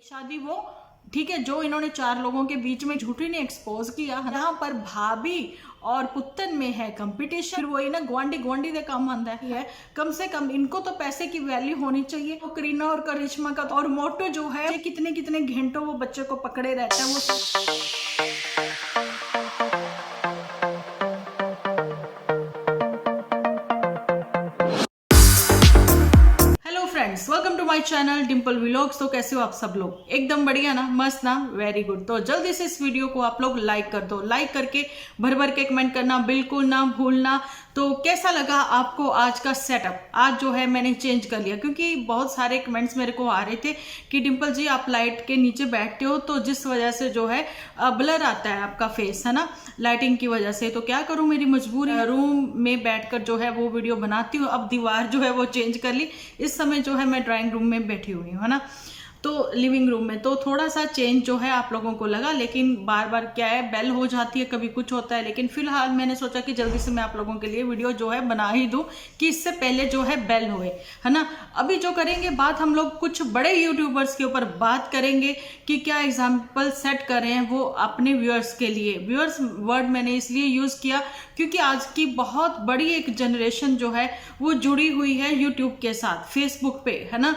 शादी वो ठीक है जो इन्होंने 4 लोगों के बीच में झूठी ने एक्सपोज किया। यहाँ पर भाभी और पुत्तन में है कंपटीशन। फिर वही ना ग्वांडी ग्वांडी दे काम आंदा है। कम से कम इनको तो पैसे की वैल्यू होनी चाहिए। तो करीना और करिश्मा का और मोटो जो है कितने कितने घंटों वो बच्चे को पकड़े रहता है वो। Welcome to my channel Dimple vlogs. तो कैसे हो आप सब लोग? एकदम बढ़िया ना, मस्त ना, वेरी गुड। तो जल्दी से इस वीडियो को आप लोग लाइक कर दो। लाइक करके भर भर के कमेंट करना बिल्कुल ना भूलना। तो कैसा लगा आपको आज का सेटअप? आज जो है मैंने चेंज कर लिया क्योंकि बहुत सारे कमेंट्स मेरे को आ रहे थे कि डिम्पल जी आप लाइट के नीचे बैठते हो तो जिस वजह से जो है ब्लर आता है आपका फेस, है ना, लाइटिंग की वजह से। तो क्या करूं, मेरी मजबूरी, रूम में बैठकर जो है वो वीडियो बनाती हूँ। अब दीवार जो है वो चेंज कर ली। इस समय जो है मैं ड्राइंग रूम में बैठी हुई हूँ, है ना, तो लिविंग रूम में। तो थोड़ा सा चेंज जो है आप लोगों को लगा, लेकिन बार बार क्या है बेल हो जाती है, कभी कुछ होता है। लेकिन फिलहाल मैंने सोचा कि जल्दी से मैं आप लोगों के लिए वीडियो जो है बना ही दूं कि इससे पहले जो है बेल होए, है ना। अभी जो करेंगे बात, हम लोग कुछ बड़े यूट्यूबर्स के ऊपर बात करेंगे कि क्या एग्जाम्पल सेट कर रहे हैं वो अपने व्यूअर्स के लिए। व्यूअर्स वर्ड मैंने इसलिए यूज किया क्योंकि आज की बहुत बड़ी एक जनरेशन जो है वो जुड़ी हुई है यूट्यूब के साथ, फेसबुक पे, है ना।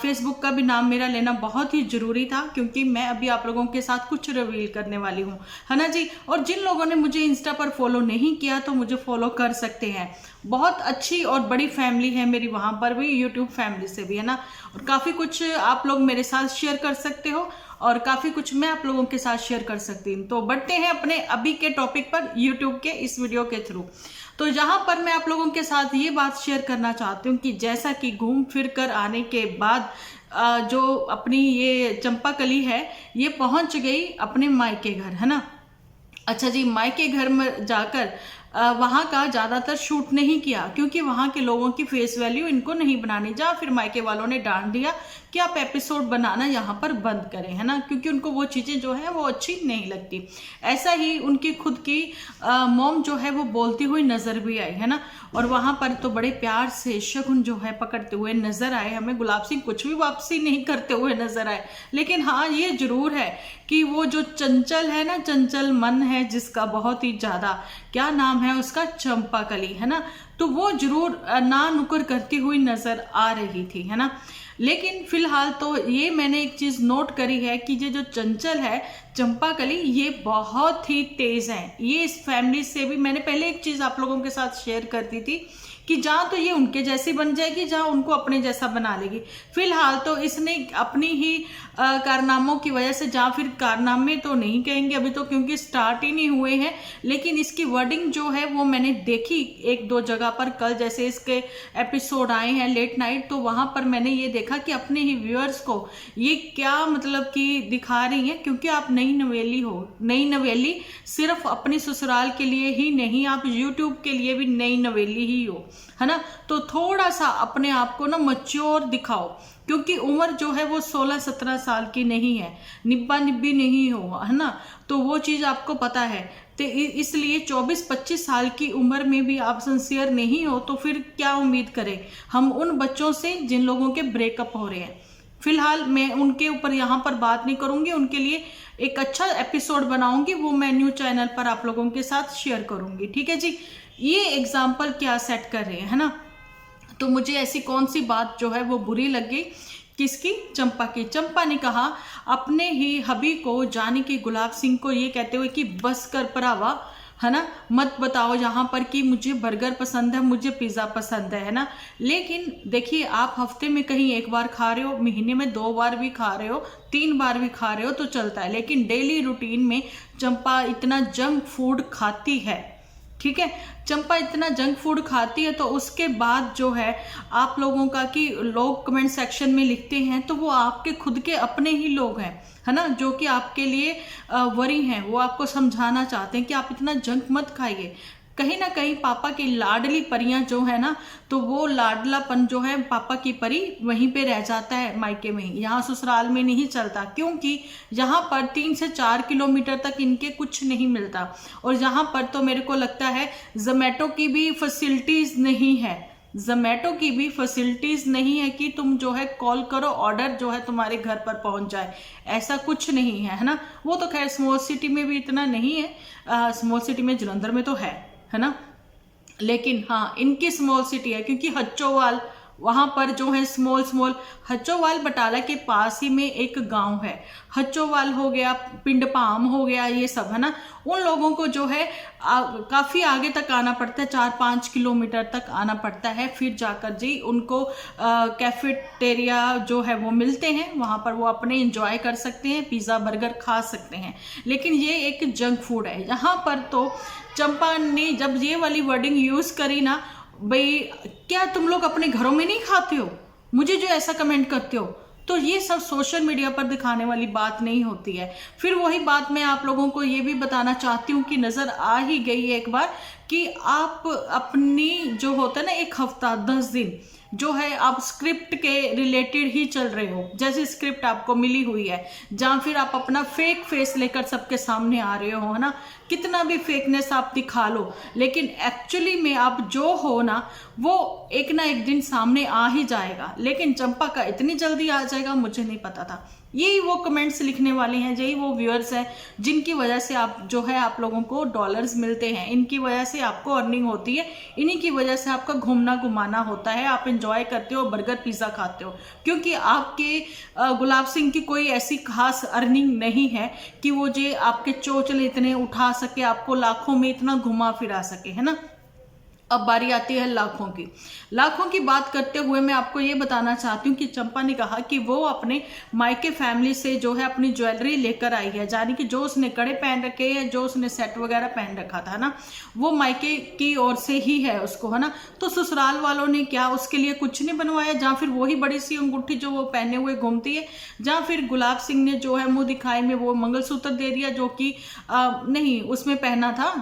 फेसबुक का भी नाम मेरा लेना बहुत ही जरूरी था क्योंकि मैं अभी आप लोगों के साथ कुछ रिवील करने वाली हूँ, है ना जी। और जिन लोगों ने मुझे इंस्टा पर फॉलो नहीं किया तो मुझे फॉलो कर सकते हैं। बहुत अच्छी और बड़ी फैमिली है मेरी वहां पर भी, यूट्यूब फैमिली से भी, है ना। और काफी कुछ आप लोग मेरे साथ शेयर कर सकते हो और काफी कुछ मैं आप लोगों के साथ शेयर कर सकती हूँ। तो बढ़ते हैं अपने अभी के टॉपिक पर यूट्यूब के इस वीडियो के थ्रू। तो यहाँ पर मैं आप लोगों के साथ ये बात शेयर करना चाहती हूँ कि जैसा कि घूम फिर कर आने के बाद जो अपनी ये चंपाकली है ये पहुंच गई अपने मायके घर, है ना। अच्छा जी, मायके घर में जाकर वहाँ का ज़्यादातर शूट नहीं किया क्योंकि वहाँ के लोगों की फेस वैल्यू इनको नहीं बनानी। जा फिर मायके वालों ने डांट दिया कि आप एपिसोड बनाना यहाँ पर बंद करें, है ना, क्योंकि उनको वो चीज़ें जो है वो अच्छी नहीं लगती। ऐसा ही उनकी खुद की मॉम जो है वो बोलती हुई नज़र भी आई, है ना। और वहाँ पर तो बड़े प्यार से शगुन जो है पकड़ते हुए नजर आए हमें। गुलाब सिंह कुछ भी वापसी नहीं करते हुए नजर आए। लेकिन हाँ ये जरूर है कि वो जो चंचल है ना, चंचल मन है जिसका बहुत ही ज्यादा, क्या नाम है उसका, चंपाकली, है ना, तो वो जरूर ना नुकर करती हुई नजर आ रही थी, है ना। लेकिन फिलहाल तो ये मैंने एक चीज नोट करी है कि ये जो चंचल है, चंपाकली, ये बहुत ही तेज है। ये इस फैमिली से भी, मैंने पहले एक चीज आप लोगों के साथ शेयर करती थी कि जहाँ तो ये उनके जैसी बन जाएगी, जहाँ उनको अपने जैसा बना लेगी। फिलहाल तो इसने अपनी ही कारनामों की वजह से, जहाँ फिर कारनामे तो नहीं कहेंगे अभी तो क्योंकि स्टार्ट ही नहीं हुए हैं, लेकिन इसकी वर्डिंग जो है वो मैंने देखी 1-2 जगह पर। कल जैसे इसके एपिसोड आए हैं लेट नाइट, तो वहां पर मैंने ये देखा कि अपने ही व्यूअर्स को ये क्या मतलब कि दिखा रही है, क्योंकि आप नई नवेली हो। नई नवेली सिर्फ अपनी ससुराल के लिए ही नहीं, आप यूट्यूब के लिए भी नई नवेली ही हो, है ना। तो थोड़ा सा अपने आप को ना मैच्योर दिखाओ क्योंकि उम्र जो है वो 16-17 साल की नहीं है, निब्बा निब्बी नहीं हो, है ना। तो वो चीज आपको पता है। तो इसलिए 24-25 साल की उम्र में भी आप सिंसियर नहीं हो तो फिर क्या उम्मीद करें हम उन बच्चों से जिन लोगों के ब्रेकअप हो रहे हैं। फिलहाल मैं उनके ऊपर यहाँ पर बात नहीं करूंगी, उनके लिए एक अच्छा एपिसोड बनाऊंगी, वो मैं न्यू चैनल पर आप लोगों के साथ शेयर करूंगी, ठीक है जी। ये एग्जाम्पल क्या सेट कर रहे हैं, है ना। तो मुझे ऐसी कौन सी बात जो है वो बुरी लग गई, किसकी, चंपा की। चंपा ने कहा अपने ही हबी को, जानी कि गुलाब सिंह को, ये कहते हुए कि बस कर परावा, है ना, मत बताओ यहाँ पर कि मुझे बर्गर पसंद है, मुझे पिज्जा पसंद है ना। लेकिन देखिए, आप हफ्ते में कहीं 1 बार खा रहे हो, महीने में 2 बार भी खा रहे हो, 3 बार भी खा रहे हो तो चलता है। लेकिन डेली रूटीन में चंपा इतना जंक फूड खाती है, ठीक है, चंपा इतना जंक फूड खाती है। तो उसके बाद जो है आप लोगों का कि लोग कमेंट सेक्शन में लिखते हैं तो वो आपके खुद के अपने ही लोग हैं, है ना, जो कि आपके लिए वरी हैं। वो आपको समझाना चाहते हैं कि आप इतना जंक मत खाइए। कहीं ना कहीं पापा की लाडली परियां जो है ना, तो वो लाडलापन जो है पापा की परी वहीं पे रह जाता है मायके में ही, यहाँ ससुराल में नहीं चलता क्योंकि यहाँ पर 3 से 4 किलोमीटर तक इनके कुछ नहीं मिलता। और यहाँ पर तो मेरे को लगता है जोमेटो की भी फैसिलिटीज नहीं है, जोमेटो की भी फैसिलिटीज नहीं है कि तुम जो है कॉल करो, ऑर्डर जो है तुम्हारे घर पर पहुंच जाए, ऐसा कुछ नहीं है ना। वो तो खैर स्मॉल सिटी में भी इतना नहीं है, स्मॉल सिटी में जलंधर में तो है ना, लेकिन हाँ इनकी स्मॉल सिटी है क्योंकि हच्चोवाल वहां पर जो है स्मॉल हच्चोवाल बटाला के पास ही में एक गांव है, हच्चोवाल हो गया, पिंडपाम हो गया, ये सब है ना। उन लोगों को जो है काफी आगे तक आना पड़ता है, 4-5 किलोमीटर तक आना पड़ता है, फिर जाकर जी उनको कैफेटेरिया जो है वो मिलते हैं, वहां पर वो अपने इंजॉय कर सकते हैं, पिज्जा बर्गर खा सकते हैं। लेकिन ये एक जंक फूड है। यहाँ पर तो चंपा ने जब ये वाली वर्डिंग यूज करी ना, भाई क्या तुम लोग अपने घरों में नहीं खाते हो, मुझे जो ऐसा कमेंट करते हो, तो ये सब सोशल मीडिया पर दिखाने वाली बात नहीं होती है। फिर वही बात मैं आप लोगों को ये भी बताना चाहती हूँ कि नजर आ ही गई है एक बार कि आप अपनी जो होता है ना 1 हफ्ता 10 दिन जो है आप स्क्रिप्ट के रिलेटेड ही चल रहे हो, जैसे स्क्रिप्ट आपको मिली हुई है, जहां फिर आप अपना फेक फेस लेकर सबके सामने आ रहे हो, है ना, कितना भी फेकनेस आप दिखा लो, लेकिन एक्चुअली में आप जो हो ना वो एक ना एक दिन सामने आ ही जाएगा। लेकिन चंपा का इतनी जल्दी आ जाएगा मुझे नहीं पता था। यही वो कमेंट्स लिखने वाले हैं, यही वो व्यूअर्स हैं जिनकी वजह से आप जो है आप लोगों को डॉलर्स मिलते हैं, इनकी वजह से आपको अर्निंग होती है, इन्हीं की वजह से आपका घूमना घुमाना होता है, आप एंजॉय करते हो, बर्गर पिज्जा खाते हो, क्योंकि आपके गुलाब सिंह की कोई ऐसी खास अर्निंग नहीं है कि वो जो आपके चोचले इतने उठा सके, आपको लाखों में इतना घुमा फिरा सके, है ना। अब बारी आती है लाखों की बात करते हुए मैं आपको ये बताना चाहती हूँ कि चंपा ने कहा कि वो अपने मायके फैमिली से जो है अपनी ज्वेलरी लेकर आई है, यानी कि जो उसने कड़े पहन रखे हैं, जो उसने सेट वगैरह पहन रखा था ना, वो मायके की ओर से ही है उसको, है ना। तो ससुराल वालों ने क्या उसके लिए कुछ नहीं बनवाया, जहाँ फिर वही बड़ी सी अंगूठी जो वो पहने हुए घूमती है, जहाँ फिर गुलाब सिंह ने जो है मुंह दिखाए में वो मंगलसूत्र दे दिया जो कि नहीं उसमें पहना था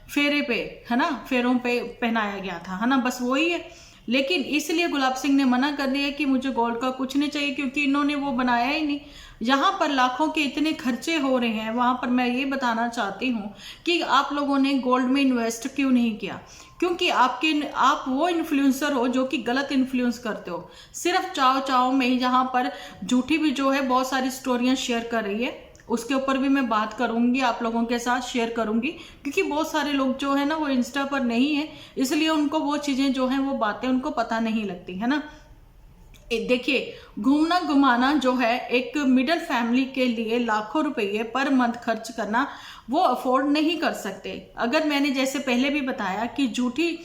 फेरे पे, है ना, फेरों पे पहनाया गया था, है ना, बस वही है। लेकिन इसलिए गुलाब सिंह ने मना कर दिया कि मुझे गोल्ड का कुछ नहीं चाहिए, क्योंकि इन्होंने वो बनाया ही नहीं। यहाँ पर लाखों के इतने खर्चे हो रहे हैं, वहां पर मैं ये बताना चाहती हूँ कि आप लोगों ने गोल्ड में इन्वेस्ट क्यों नहीं किया, क्योंकि आप वो इन्फ्लुएंसर हो जो कि गलत इन्फ्लुएंस करते हो, सिर्फ चाव में ही। जहाँ पर झूठी भी जो है बहुत सारी स्टोरियां शेयर कर रही है, उसके ऊपर भी मैं बात करूंगी, आप लोगों के साथ शेयर करूंगी, क्योंकि बहुत सारे लोग जो है ना वो इंस्टा पर नहीं है, इसलिए उनको वो चीजें जो है वो बातें उनको पता नहीं लगती, है ना। देखिए घूमना घुमाना जो है एक मिडिल फैमिली के लिए लाखों रुपए पर मंथ खर्च करना वो अफोर्ड नहीं कर सकते। अगर मैंने जैसे पहले भी बताया कि झूठी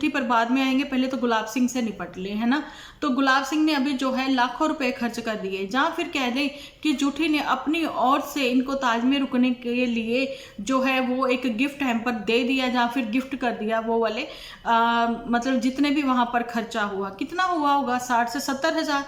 पर बाद में आएंगे, पहले तो गुलाब सिंह से निपट ले, है ना। तो गुलाब सिंह ने अभी जो है लाखों रुपए खर्च कर दिए, जहाँ फिर कह दें कि झूठी ने अपनी ओर से इनको ताज में रुकने के लिए जो है वो एक गिफ्ट हैम्पर दे दिया, जहाँ फिर गिफ्ट कर दिया वो वाले मतलब जितने भी वहां पर खर्चा हुआ, कितना हुआ होगा 60 से 70 हजार,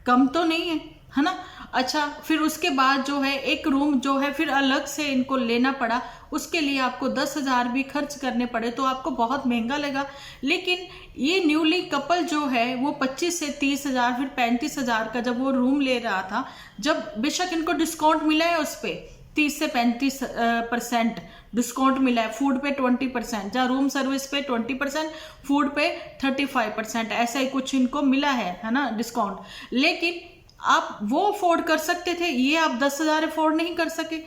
कम तो नहीं है ना। अच्छा, फिर उसके बाद जो है एक रूम जो है फिर अलग से इनको लेना पड़ा, उसके लिए आपको 10,000 भी खर्च करने पड़े, तो आपको बहुत महंगा लगा। लेकिन ये न्यूली कपल जो है वो 25 से 30,000 फिर 35,000 का जब वो रूम ले रहा था, जब बेशक इनको डिस्काउंट मिला है उस पर 30 से 35% डिस्काउंट मिला है, फूड पे 20%, जहाँ रूम सर्विस पे 20%, फूड पे 35%, ऐसा ही कुछ इनको मिला है ना डिस्काउंट। लेकिन आप वो अफोर्ड कर सकते थे, ये आप 10,000 अफोर्ड नहीं कर सके।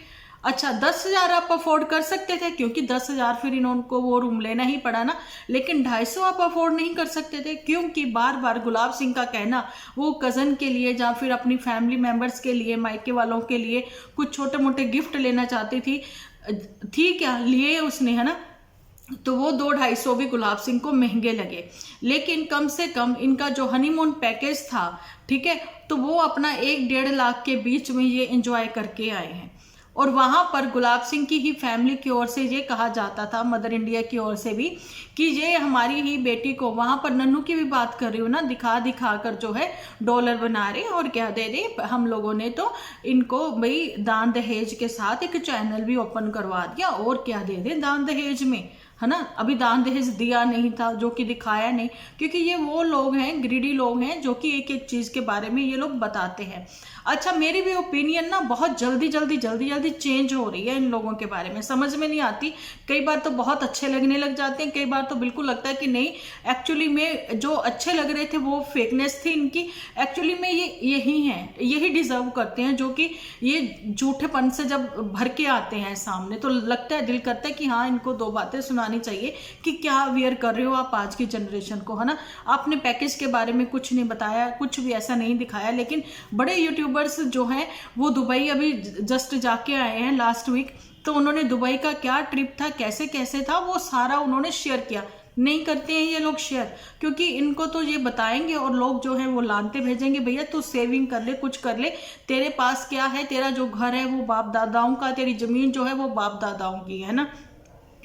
अच्छा 10,000 आप अफोर्ड कर सकते थे, क्योंकि 10,000 फिर इनको वो रूम लेना ही पड़ा ना, लेकिन 250 आप अफोर्ड नहीं कर सकते थे, क्योंकि बार बार गुलाब सिंह का कहना वो कज़न के लिए या फिर अपनी फैमिली मेम्बर्स के लिए, मायके वालों के लिए कुछ छोटे मोटे गिफ्ट लेना चाहती थी, क्या लिए उसने, है ना। तो वो 200-250 भी गुलाब सिंह को महंगे लगे, लेकिन कम से कम इनका जो हनीमून पैकेज था, ठीक है, तो वो अपना 1-1.5 लाख के बीच में ये एंजॉय करके आए हैं। और वहां पर गुलाब सिंह की ही फैमिली की ओर से ये कहा जाता था, मदर इंडिया की ओर से भी, कि ये हमारी ही बेटी को, वहां पर नन्नू की भी बात कर रही हूँ ना, दिखा कर जो है डॉलर बना रहे और क्या दे रहे, हम लोगों ने तो इनको भाई दान दहेज के साथ एक चैनल भी ओपन करवा दिया, और क्या दे दे दान दहेज में, है ना, अभी दान दहेज दिया नहीं था, जो कि दिखाया नहीं, क्योंकि ये वो लोग हैं, ग्रीडी लोग हैं, जो कि एक एक चीज के बारे में ये लोग बताते हैं। अच्छा, मेरी भी ओपिनियन ना बहुत जल्दी चेंज हो रही है इन लोगों के बारे में, समझ में नहीं आती। कई बार तो बहुत अच्छे लगने लग जाते हैं, कई बार तो बिल्कुल लगता है कि नहीं, एक्चुअली में जो अच्छे लग रहे थे वो फेकनेस थी इनकी, एक्चुअली में ये यही हैं, यही डिजर्व करते हैं, जो कि ये झूठेपन से जब भर के आते हैं सामने तो लगता है, दिल करता है कि हाँ, इनको दो बातें सुनानी चाहिए कि क्या वियर कर रहे हो आप आज की जनरेशन को, है ना। आपने पैकेज के बारे में कुछ नहीं बताया, कुछ भी ऐसा नहीं दिखाया, लेकिन बड़े यूट्यूबर्स जो हैं वो दुबई अभी जस्ट जाके आए हैं लास्ट वीक, तो उन्होंने दुबई का क्या ट्रिप था, कैसे कैसे था, वो सारा उन्होंने शेयर किया। नहीं करते हैं ये लोग शेयर, क्योंकि इनको तो ये बताएंगे और लोग जो है वो लानते भेजेंगे, भैया तू सेविंग कर ले, कुछ कर ले, तेरे पास क्या है, तेरा जो घर है वो बाप दादाओं का, तेरी जमीन जो है वो बाप दादाओं की है ना,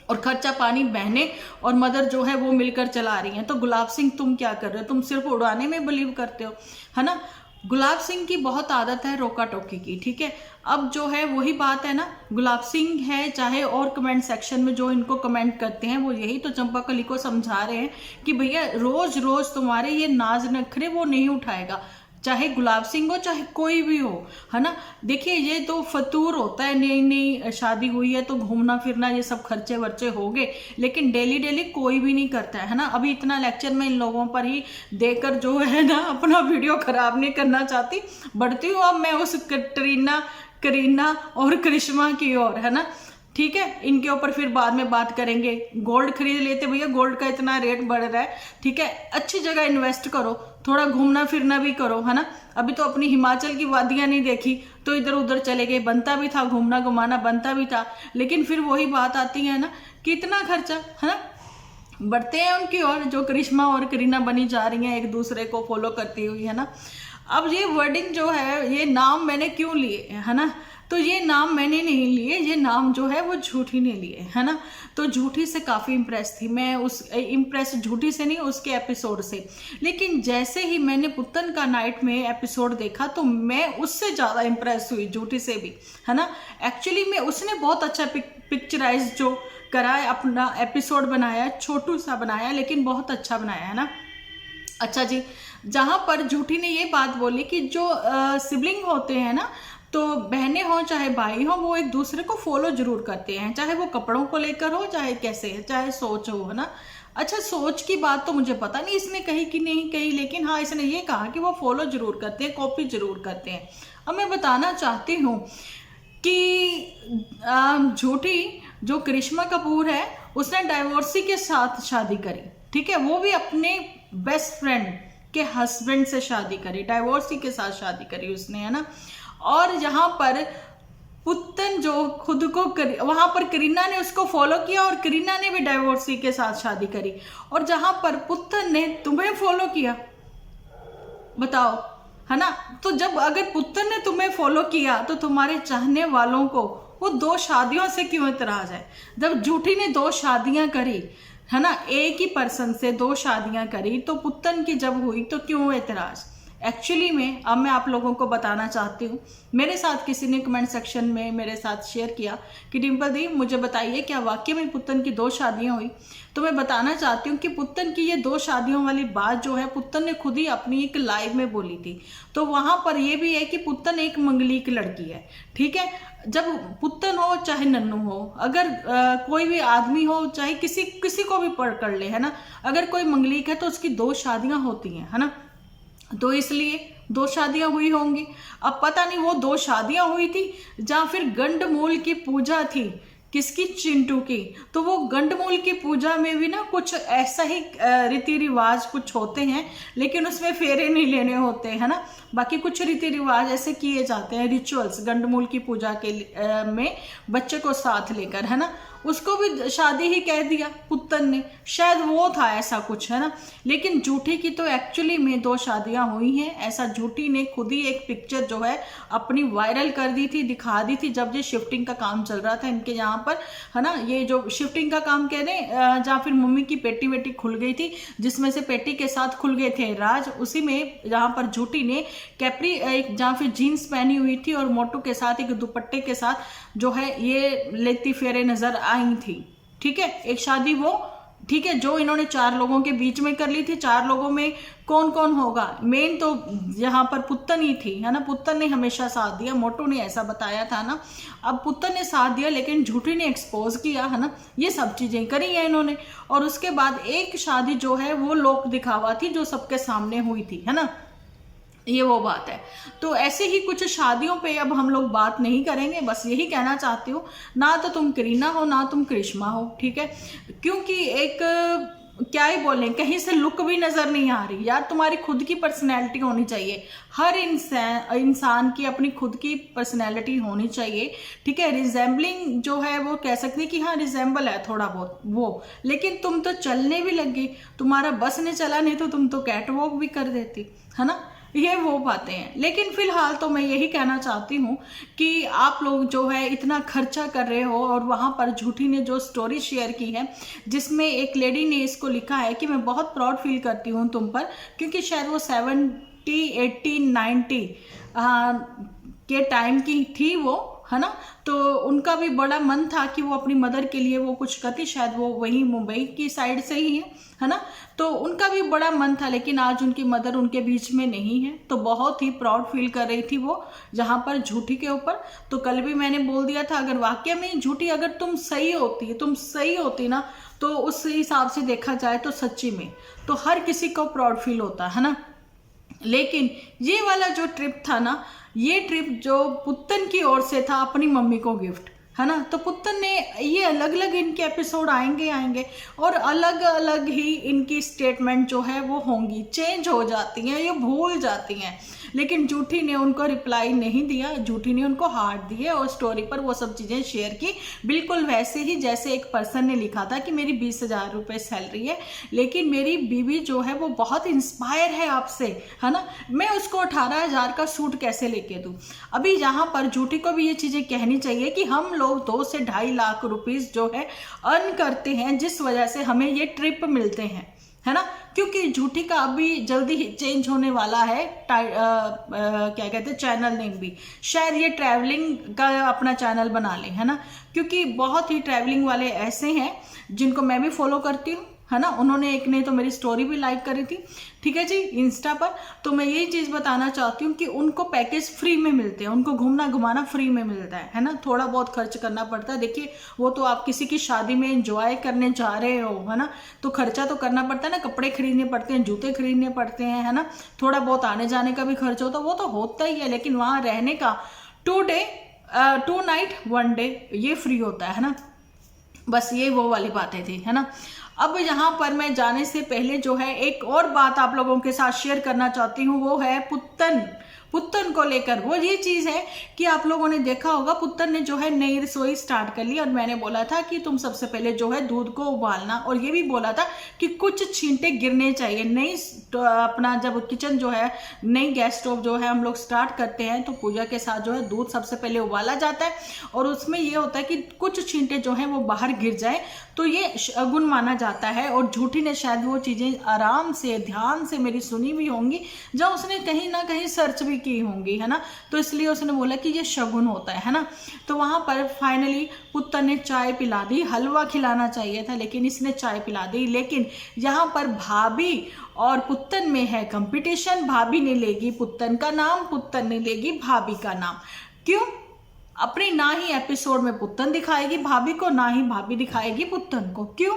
और खर्चा पानी बहने और मदर जो है वो मिलकर चला रही हैं। तो गुलाब सिंह तुम क्या कर रहे हो, तुम सिर्फ उड़ाने में बिलीव करते हो, है ना। गुलाब सिंह की बहुत आदत है रोका टोकी की, ठीक है। अब जो है वही बात है ना, गुलाब सिंह है चाहे और कमेंट सेक्शन में जो इनको कमेंट करते हैं वो यही तो चंपा कली को समझा रहे हैं कि भैया रोज रोज तुम्हारे ये नाज नखरे वो नहीं उठाएगा, चाहे गुलाब सिंह हो चाहे कोई भी हो, है ना। देखिए ये तो फतूर होता है, नई नई शादी हुई है तो घूमना फिरना ये सब खर्चे वर्चे हो गए, लेकिन डेली डेली कोई भी नहीं करता है ना। अभी इतना लेक्चर मैं इन लोगों पर ही देकर जो है ना अपना वीडियो खराब नहीं करना चाहती, बढ़ती हूँ अब मैं उस करीना और करिश्मा की ओर, है ना, ठीक है। इनके ऊपर फिर बाद में बात करेंगे। गोल्ड खरीद लेते भैया, गोल्ड का इतना रेट बढ़ रहा है, ठीक है, अच्छी जगह इन्वेस्ट करो, थोड़ा घूमना फिरना भी करो, है ना। अभी तो अपनी हिमाचल की वादियां नहीं देखी तो इधर उधर चले गए, बनता भी था, घूमना घुमाना बनता भी था, लेकिन फिर वही बात आती है ना, कितना खर्चा, है ना। बढ़ते हैं उनकी ओर, जो करिश्मा और करीना बनी जा रही हैं एक दूसरे को फॉलो करती हुई, है ना। अब ये वर्डिंग जो है, ये नाम मैंने क्यों लिए, है ना, तो ये नाम मैंने नहीं लिए, ये नाम जो है वो झूठी ने लिए, है ना। तो झूठी से काफ़ी इम्प्रेस थी मैं, उस इम्प्रेस झूठी से नहीं उसके एपिसोड से, लेकिन जैसे ही मैंने पुत्तन का नाइट में एपिसोड देखा तो मैं उससे ज़्यादा इम्प्रेस हुई झूठी से भी, है ना। एक्चुअली में उसने बहुत अच्छा पिक्चराइज जो करा है, अपना एपिसोड बनाया, छोटू सा बनाया लेकिन बहुत अच्छा बनाया, है ना। अच्छा जी, जहाँ पर झूठी ने ये बात बोली कि जो सिबलिंग होते हैं ना, तो बहनें हो चाहे भाई हो, वो एक दूसरे को फॉलो जरूर करते हैं, चाहे वो कपड़ों को लेकर हो, चाहे कैसे, चाहे सोच हो, है ना। अच्छा, सोच की बात तो मुझे पता नहीं इसने कही कि नहीं कही, लेकिन हाँ इसने ये कहा कि वो फॉलो जरूर करते हैं, कॉपी जरूर करते हैं। अब मैं बताना चाहती हूँ कि झूठी जो करिश्मा कपूर है उसने डाइवोर्सी के साथ शादी करी, ठीक है, वो भी अपने बेस्ट फ्रेंड के हस्बैंड से शादी करी, डाइवोर्सी के साथ शादी करी उसने, है ना। और यहाँ पर पुत्तन जो खुद को वहां पर करीना ने उसको फॉलो किया और करीना ने भी डाइवोर्सी के साथ शादी करी, और जहां पर पुत्तन ने तुम्हें फॉलो किया, बताओ, है ना। तो जब अगर पुत्तन ने तुम्हें फॉलो किया तो तुम्हारे चाहने वालों को वो 2 शादियों से क्यों इतराज है। जब झूठी ने 2 शादियां करी, है ना, एक ही पर्सन से 2 शादियां करी, तो पुत्तन की जब हुई तो क्यों एतराज। एक्चुअली में अब मैं आप लोगों को बताना चाहती हूँ, मेरे साथ किसी ने कमेंट सेक्शन में मेरे साथ शेयर किया कि डिम्पल दी मुझे बताइए क्या वाकई में पुत्तन की 2 शादियां हुई। तो मैं बताना चाहती हूँ कि पुत्तन की ये 2 शादियों वाली बात जो है पुत्तन ने खुद ही अपनी एक लाइव में बोली थी। तो वहां पर यह भी है कि पुत्तन एक मंगलीक लड़की है, ठीक है। जब पुत्तन हो चाहे नन्नू हो, अगर कोई भी आदमी हो, चाहे किसी को भी पकड़ ले, है ना, अगर कोई मंगलीक है तो उसकी 2 शादियां होती हैं, है ना। तो इसलिए 2 शादियां हुई होंगी। अब पता नहीं वो 2 शादियां हुई थी जहां फिर गंडमूल की पूजा थी, किसकी, चिंटू की। तो वो गंडमूल की पूजा में भी ना कुछ ऐसा ही रीति रिवाज कुछ होते हैं, लेकिन उसमें फेरे नहीं लेने होते, है ना। बाकी कुछ रीति रिवाज ऐसे किए जाते हैं, रिचुअल्स, गंडमूल की पूजा के में बच्चे को साथ लेकर, है ना। उसको भी शादी ही कह दिया पुत्तन ने, शायद वो था ऐसा कुछ, है ना। लेकिन झूठी की तो एक्चुअली में 2 शादियां हुई हैं, ऐसा झूठी ने खुद ही एक पिक्चर जो है अपनी वायरल कर दी थी, दिखा दी थी, जब ये शिफ्टिंग का काम चल रहा था इनके यहाँ पर, है ना। ये जो शिफ्टिंग का काम कह रहे, जहाँ फिर मम्मी की पेटी वेटी खुल गई थी, जिसमें से पेटी के साथ खुल गए थे राज, उसी में जहाँ पर झूठी ने कैपरी जहाँ फिर जीन्स पहनी हुई थी और मोटू के साथ एक दुपट्टे के साथ जो है ये लेती फेरे नजर आई थी, ठीक है, एक शादी वो, ठीक है, जो इन्होंने 4 लोगों के बीच में कर ली थी। 4 लोगों में कौन कौन होगा, मेन तो यहाँ पर पुत्तन ही थी, है ना। पुत्तन ने हमेशा साथ दिया, मोटू ने ऐसा बताया था ना। अब पुत्तन ने साथ दिया लेकिन झूठी ने एक्सपोज किया, है ना। ये सब चीजें करी है इन्होंने। और उसके बाद एक शादी जो है वो लोक दिखावा थी, जो सबके सामने हुई थी, है ना। ये वो बात है। तो ऐसे ही कुछ शादियों पे अब हम लोग बात नहीं करेंगे, बस यही कहना चाहती हूँ, ना तो तुम करीना हो ना तुम करिश्मा हो, ठीक है। क्योंकि एक क्या ही बोलें, कहीं से लुक भी नजर नहीं आ रही यार। तुम्हारी खुद की पर्सनैलिटी होनी चाहिए। हर इंसान की अपनी खुद की पर्सनैलिटी होनी चाहिए, ठीक है। रिजेंबलिंग जो है वो कह सकते हैं कि हाँ रिजेंबल है थोड़ा बहुत वो, लेकिन तुम तो चलने भी लग गई। तुम्हारा बस ने चला नहीं तो तुम तो कैट वॉक भी कर देती, है ना। ये वो बातें हैं। लेकिन फिलहाल तो मैं यही कहना चाहती हूँ कि आप लोग जो है इतना खर्चा कर रहे हो, और वहाँ पर झूठी ने जो स्टोरी शेयर की है जिसमें एक लेडी ने इसको लिखा है कि मैं बहुत प्राउड फील करती हूँ तुम पर, क्योंकि शायद वो 70, 80, 90 के टाइम की थी वो, है ना। तो उनका भी बड़ा मन था कि वो अपनी मदर के लिए वो कुछ करती, शायद वो वही मुंबई की साइड से ही है ना। तो उनका भी बड़ा मन था, लेकिन आज उनकी मदर उनके बीच में नहीं है। तो बहुत ही प्राउड फील कर रही थी वो जहां पर झूठी के ऊपर। तो कल भी मैंने बोल दिया था, अगर वाकई में झूठी अगर तुम सही होती ना, तो उस हिसाब से देखा जाए तो सच्ची में तो हर किसी को प्राउड फील होता है ना। लेकिन ये वाला जो ट्रिप था ना, ये ट्रिप जो पुत्तन की ओर से था अपनी मम्मी को गिफ्ट, है ना। तो पुत्तन ने ये अलग अलग इनके एपिसोड आएंगे और अलग अलग ही इनकी स्टेटमेंट जो है वो होंगी, चेंज हो जाती हैं, ये भूल जाती हैं। लेकिन झूठी ने उनको रिप्लाई नहीं दिया, झूठी ने उनको हार्ट दिए और स्टोरी पर वो सब चीज़ें शेयर की, बिल्कुल वैसे ही जैसे एक पर्सन ने लिखा था कि मेरी 20,000 रुपये सैलरी है, लेकिन मेरी बीवी जो है वो बहुत इंस्पायर है आपसे, है ना। मैं उसको 18,000 का सूट कैसे लेके दूँ। अभी यहाँ पर झूठी को भी ये चीज़ें कहनी चाहिए कि हम लोग 2 से 2.5 लाख रुपीस जो है अर्न करते हैं, जिस वजह से हमें ये ट्रिप मिलते हैं, है ना। क्योंकि झूठी का अभी जल्दी ही चेंज होने वाला है क्या कहते हैं चैनल नेम भी, शायद ये ट्रैवलिंग का अपना चैनल बना ले, है ना। क्योंकि बहुत ही ट्रैवलिंग वाले ऐसे हैं जिनको मैं भी फॉलो करती हूँ, है ना। उन्होंने एक ने तो मेरी स्टोरी भी लाइक करी थी, ठीक है जी, इंस्टा पर। तो मैं यही चीज़ बताना चाहती हूँ कि उनको पैकेज फ्री में मिलते हैं, उनको घूमना घुमाना फ्री में मिलता है ना। थोड़ा बहुत खर्च करना पड़ता है, देखिए वो तो आप किसी की शादी में एंजॉय करने जा रहे हो, है ना, तो खर्चा तो करना पड़ता है ना। कपड़े खरीदने पड़ते हैं, जूते खरीदने पड़ते हैं, है ना। थोड़ा बहुत आने जाने का भी खर्च होता है, वो तो होता ही है। लेकिन वहाँ रहने का 2 नाइट 1 डे ये फ्री होता है ना। बस ये वो वाली बातें थी, है ना। अब यहाँ पर मैं जाने से पहले जो है एक और बात आप लोगों के साथ शेयर करना चाहती हूँ, वो है पुत्तन को लेकर। वो ये चीज़ है कि आप लोगों ने देखा होगा पुत्तन ने जो है नई रसोई स्टार्ट कर ली, और मैंने बोला था कि तुम सबसे पहले जो है दूध को उबालना, और ये भी बोला था कि कुछ छींटे गिरने चाहिए। नई अपना जब किचन जो है, नई गैस स्टोव जो है हम लोग स्टार्ट करते हैं, तो पूजा के साथ जो है दूध सबसे पहले उबाला जाता है, और उसमें ये होता है कि कुछ छींटे जो हैं वो बाहर गिर जाए, तो ये शगुन माना जाता है। और झूठी ने शायद वो चीज़ें आराम से ध्यान से मेरी सुनी भी होंगी, जहाँ उसने कहीं ना कहीं सर्च भी की होंगी, है ना। तो इसलिए उसने बोला कि ये शगुन होता है ना। तो वहाँ पर फाइनली पुत्तन ने चाय पिला दी, हलवा खिलाना चाहिए था लेकिन इसने चाय पिला दी। लेकिन यहाँ पर भाभी और पुत्तन में है कंपटीशन, भाभी ने लेगी पुत्तन का नाम, पुत्तन ने लेगी भाभी का नाम। क्यों? अपनी ना ही एपिसोड में पुत्तन दिखाएगी भाभी को, ना ही भाभी दिखाएगी पुत्तन को। क्यों?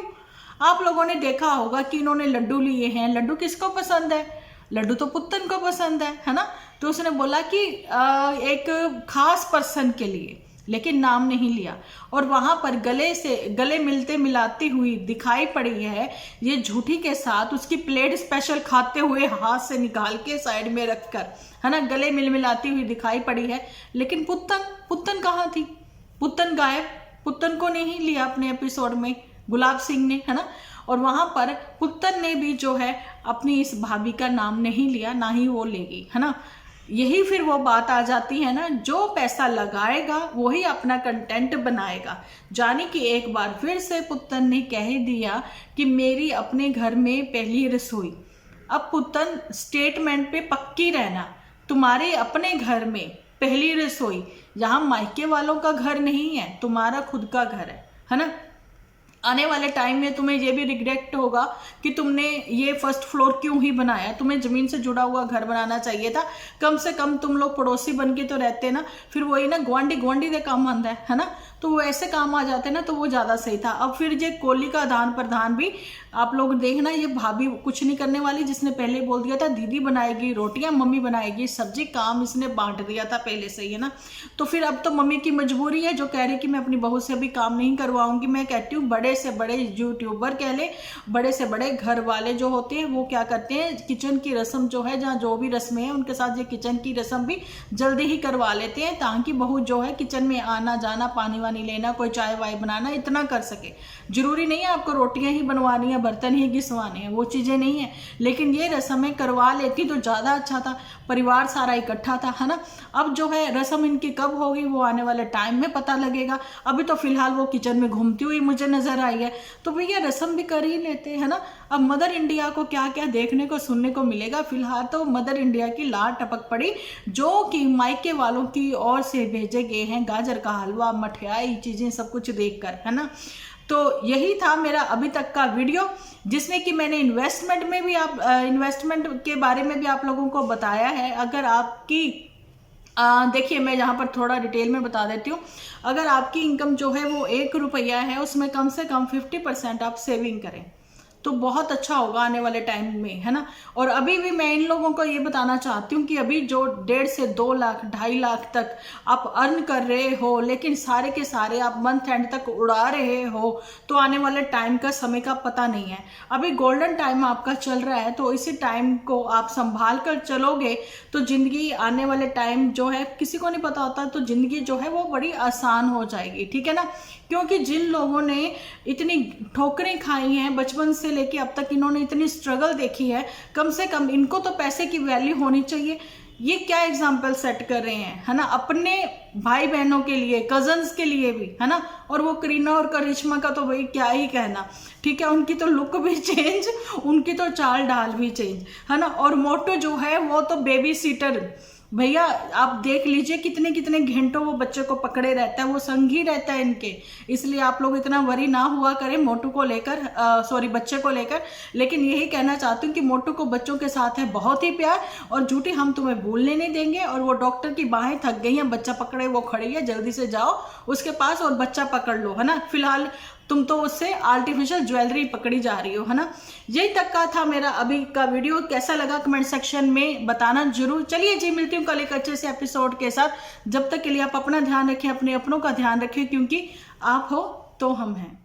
आप लोगों ने देखा होगा कि इन्होंने लड्डू लिए हैं, लड्डू किसको पसंद है? लड्डू तो पुत्तन को पसंद है ना। तो उसने बोला कि एक खास पर्सन के लिए, लेकिन नाम नहीं लिया। और वहां पर गले मिलते मिलाती हुई दिखाई पड़ी है ये झूठी के साथ, उसकी प्लेट स्पेशल खाते हुए हाथ से निकाल के साइड में रखकर, है ना, गले मिलाती हुई दिखाई पड़ी है। लेकिन पुत्तन कहाँ थी? पुत्तन गायब, पुत्तन को नहीं लिया अपने एपिसोड में गुलाब सिंह ने, है ना। और वहां पर पुत्तन ने भी जो है अपनी इस भाभी का नाम नहीं लिया, ना ही वो लेगी, है ना। यही फिर वो बात आ जाती है ना, जो पैसा लगाएगा वही अपना कंटेंट बनाएगा। जाने कि एक बार फिर से पुत्तन ने कह दिया कि मेरी अपने घर में पहली रसोई। अब पुत्तन स्टेटमेंट पे पक्की रहना, तुम्हारे अपने घर में पहली रसोई, यहाँ मायके वालों का घर नहीं है, तुम्हारा खुद का घर है ना। आने वाले टाइम में तुम्हें ये भी रिग्रेट होगा कि तुमने ये फर्स्ट फ्लोर क्यों ही बनाया, तुम्हें ज़मीन से जुड़ा हुआ घर बनाना चाहिए था। कम से कम तुम लोग पड़ोसी बन के तो रहते ना, फिर वही ना गुआंढी गुआंढी दे काम आंदा है ना, तो वो ऐसे काम आ जाते ना तो वो ज़्यादा सही था। अब फिर ये कोली का आदान प्रदान भी आप लोग देखना, ये भाभी कुछ नहीं करने वाली, जिसने पहले बोल दिया था दीदी बनाएगी रोटियां, मम्मी बनाएगी सब्जी, काम इसने बांट दिया था पहले से ही है ना। तो फिर अब तो मम्मी की मजबूरी है जो कह रही कि मैं अपनी बहू से भी काम नहीं करवाऊंगी। मैं कहती हूँ बड़े से बड़े यूट्यूबर कह ले, बड़े से बड़े घर वाले जो होते हैं वो क्या करते हैं, किचन की रस्म जो है, जहाँ जो भी रस्में हैं उनके साथ ये किचन की रस्म भी जल्दी ही करवा लेते हैं, ताकि बहू जो है किचन में आना जाना, पानी वानी लेना, कोई चाय वाय बनाना इतना कर सके। जरूरी नहीं है आपको रोटियां ही बनवानी है, बर्तन ही घिसवाने हैं, वो चीजें नहीं है, लेकिन ये रस्में करवा लेती तो ज्यादा अच्छा था, परिवार सारा इकट्ठा था है ना। अब जो है रस्म इनकी कब होगी वो आने वाले टाइम में पता लगेगा। अभी तो फिलहाल वो किचन में घूमती हुई मुझे नजर आई है, तो भैया रस्म भी कर ही लेते हैं ना। अब मदर इंडिया को क्या क्या देखने को सुनने को मिलेगा। फिलहाल तो मदर इंडिया की लाट टपक पड़ी, जो कि मायके वालों की ओर से भेजे गए हैं गाजर का हलवा, मठियाई, चीजें सब कुछ देखकर है ना। तो यही था मेरा अभी तक का वीडियो, जिसमें कि मैंने इन्वेस्टमेंट में भी इन्वेस्टमेंट के बारे में भी आप लोगों को बताया है। अगर आपकी देखिए मैं यहाँ पर थोड़ा डिटेल में बता देती हूँ। अगर आपकी इनकम जो है वो 1 रुपया है, उसमें कम से कम 50% आप सेविंग करें तो बहुत अच्छा होगा आने वाले टाइम में है ना। और अभी भी मैं इन लोगों को ये बताना चाहती हूँ कि अभी जो 1.5 से 2 लाख 2.5 लाख तक आप अर्न कर रहे हो, लेकिन सारे के सारे आप मंथ एंड तक उड़ा रहे हो, तो आने वाले टाइम का समय का पता नहीं है। अभी गोल्डन टाइम आपका चल रहा है, तो इसी टाइम को आप संभाल कर चलोगे तो जिंदगी आने वाले टाइम जो है किसी को नहीं पता होता, तो जिंदगी जो है वो बड़ी आसान हो जाएगी, ठीक है ना। क्योंकि जिन लोगों ने इतनी ठोकरें खाई हैं बचपन से लेके अब तक, इन्होंने इतनी स्ट्रगल देखी है, कम से कम इनको तो पैसे की वैल्यू होनी चाहिए। ये क्या एग्जाम्पल सेट कर रहे हैं है ना, अपने भाई बहनों के लिए, कजन्स के लिए भी है ना। और वो करीना और करिश्मा का तो भाई क्या ही कहना, ठीक है, उनकी तो लुक भी चेंज, उनकी तो चाल ढाल भी चेंज है ना। और मोटू जो है वो तो बेबी सीटर, भैया आप देख लीजिए कितने कितने घंटों वो बच्चे को पकड़े रहता है, वो संगी रहता है इनके। इसलिए आप लोग इतना वरी ना हुआ करें मोटू को लेकर, सॉरी बच्चे को लेकर। लेकिन यही कहना चाहती हूँ कि मोटू को बच्चों के साथ है बहुत ही प्यार, और झूठी हम तुम्हें भूलने नहीं देंगे। और वो डॉक्टर की बाहें थक गई हैं, बच्चा पकड़े वो खड़ी है, जल्दी से जाओ उसके पास और बच्चा पकड़ लो है ना। फिलहाल तुम तो उससे आर्टिफिशियल ज्वेलरी पकड़ी जा रही हो है ना। यही तक का था मेरा अभी का वीडियो, कैसा लगा कमेंट सेक्शन में बताना जरूर। चलिए जी, मिलती हूँ कल एक अच्छे से एपिसोड के साथ। जब तक के लिए आप अपना ध्यान रखें, अपने अपनों का ध्यान रखें, क्योंकि आप हो तो हम हैं।